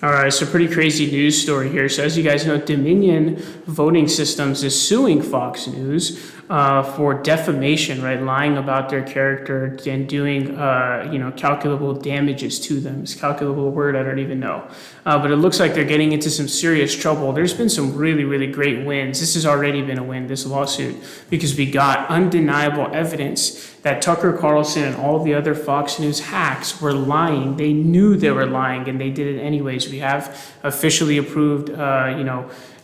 All right, so pretty crazy news story here. So as you guys know, Dominion Voting Systems is suing Fox News for defamation, right? Lying about their character and doing, calculable damages to them. It's a calculable word, I don't even know. But it looks like they're getting into some serious trouble. There's been some really, really great wins. This has already been a win, this lawsuit, because we got undeniable evidence that Tucker Carlson and all the other Fox News hacks were lying. They knew they were lying, and they did it anyways. We have officially approved,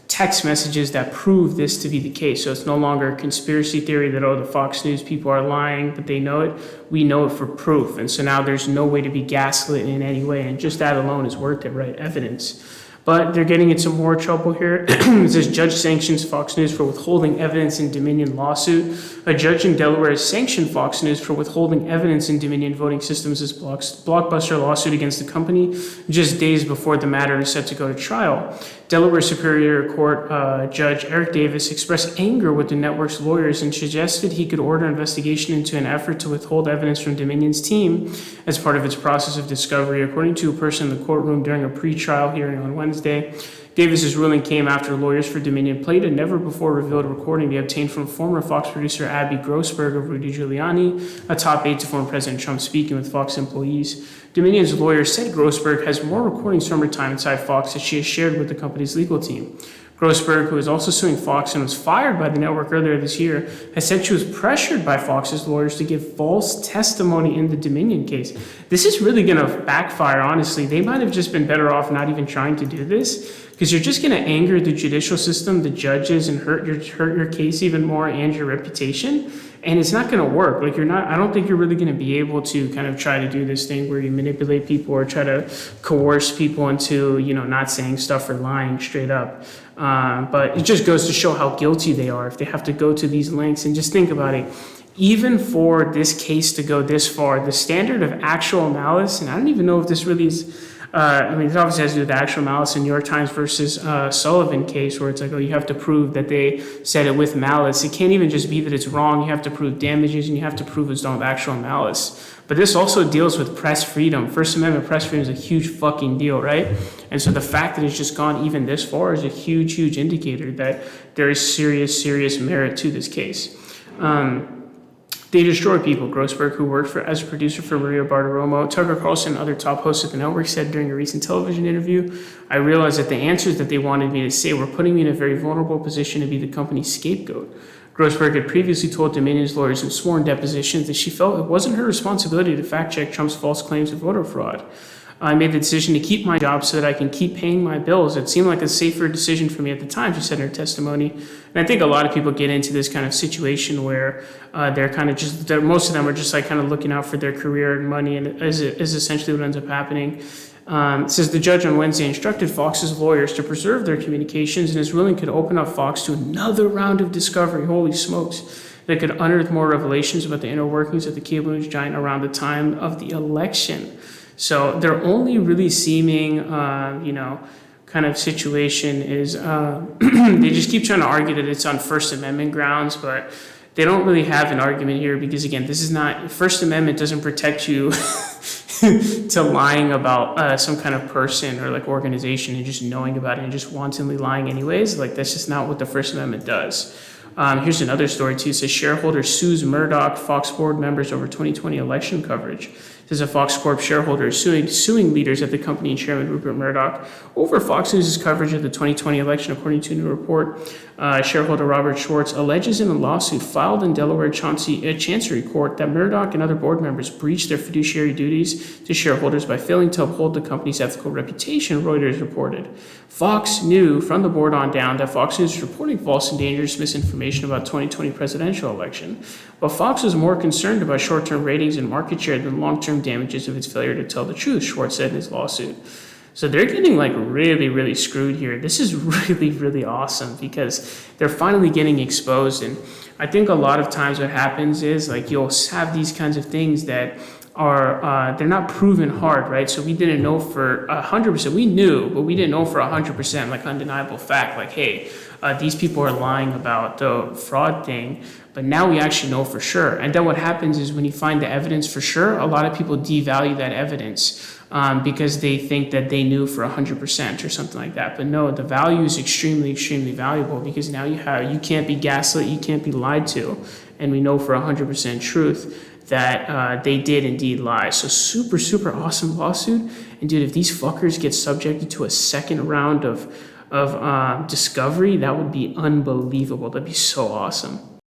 text messages that prove this to be the case. So it's no longer a conspiracy theory that, the Fox News people are lying, but they know it. We know it for proof. And so now there's no way to be gaslit in any way. And just that alone is worth it, right? Evidence. But they're getting into more trouble here. It says judge sanctions Fox News for withholding evidence in Dominion lawsuit. A judge in Delaware has sanctioned Fox News for withholding evidence in Dominion Voting Systems' blockbuster lawsuit against the company just days before the matter is set to go to trial. Delaware Superior Court Judge Eric Davis expressed anger with the network's lawyers and suggested he could order investigation into an effort to withhold evidence from Dominion's team as part of its process of discovery, according to a person in the courtroom during a pre-trial hearing on Wednesday. Davis's ruling came after lawyers for Dominion played a never-before-revealed recording they obtained from former Fox producer Abby Grossberg of Rudy Giuliani, a top aide to former President Trump, speaking with Fox employees. Dominion's lawyer said Grossberg has more recordings from her time inside Fox that she has shared with the company's legal team. Grossberg, who is also suing Fox and was fired by the network earlier this year, has said she was pressured by Fox's lawyers to give false testimony in the Dominion case. This is really going to backfire, honestly. They might have just been better off not even trying to do this, because you're just going to anger the judicial system, the judges, and hurt your case even more and your reputation. And it's not going to work. I don't think you're really going to be able to kind of try to do this thing where you manipulate people or try to coerce people into, not saying stuff or lying straight up. But it just goes to show how guilty they are if they have to go to these lengths. And just think about it. Even for this case to go this far, the standard of actual malice, and I don't even know if this really is, it obviously has to do with the actual malice in New York Times versus Sullivan case, where it's like, you have to prove that they said it with malice. It can't even just be that it's wrong. You have to prove damages, and you have to prove it's done with actual malice. But this also deals with press freedom. First Amendment press freedom is a huge fucking deal, right? And so the fact that it's just gone even this far is a huge, huge indicator that there is serious, serious merit to this case. They destroy people. Grossberg, who worked as a producer for Maria Bartiromo, Tucker Carlson, and other top hosts at the network, said during a recent television interview, "I realized that the answers that they wanted me to say were putting me in a very vulnerable position to be the company's scapegoat." Grossberg had previously told Dominion's lawyers in sworn depositions that she felt it wasn't her responsibility to fact-check Trump's false claims of voter fraud. "I made the decision to keep my job so that I can keep paying my bills. It seemed like a safer decision for me at the time," she said in her testimony. And I think a lot of people get into this kind of situation where they're kind of most of them are just like kind of looking out for their career and money, and is essentially what ends up happening. It says the judge on Wednesday instructed Fox's lawyers to preserve their communications, and his ruling could open up Fox to another round of discovery. Holy smokes. That could unearth more revelations about the inner workings of the cable news giant around the time of the election. So their only really seeming, kind of situation is they just keep trying to argue that it's on First Amendment grounds, but they don't really have an argument here because, again, this is not, First Amendment doesn't protect you to lying about some kind of person or like organization and just knowing about it and just wantonly lying anyways. Like, that's just not what the First Amendment does. Here's another story too. It says shareholder sues Murdoch Fox board members over 2020 election coverage. There's a Fox Corp shareholder suing leaders at the company and Chairman Rupert Murdoch over Fox News' coverage of the 2020 election, according to a new report. Shareholder Robert Schwartz alleges in a lawsuit filed in Delaware Chancery Court that Murdoch and other board members breached their fiduciary duties to shareholders by failing to uphold the company's ethical reputation, Reuters reported. Fox knew from the board on down that Fox News was reporting false and dangerous misinformation about 2020 presidential election, but Fox was more concerned about short-term ratings and market share than long-term damages of its failure to tell the truth, Schwartz said in his lawsuit. So they're getting like really, really screwed here. This is really, really awesome because they're finally getting exposed. And I think a lot of times what happens is like you'll have these kinds of things that are, they're not proven hard, right? So we didn't know for 100%. We knew, but we didn't know for 100%, like undeniable fact, like, hey, these people are lying about the fraud thing. But now we actually know for sure. And then what happens is when you find the evidence for sure, a lot of people devalue that evidence. because they think that they knew for 100% or something like that. But no, the value is extremely, extremely valuable, because now you can't be gaslit, you can't be lied to, and we know for 100% truth that they did indeed lie. So super, super awesome lawsuit. And dude, if these fuckers get subjected to a second round of discovery, that would be unbelievable. That'd be so awesome.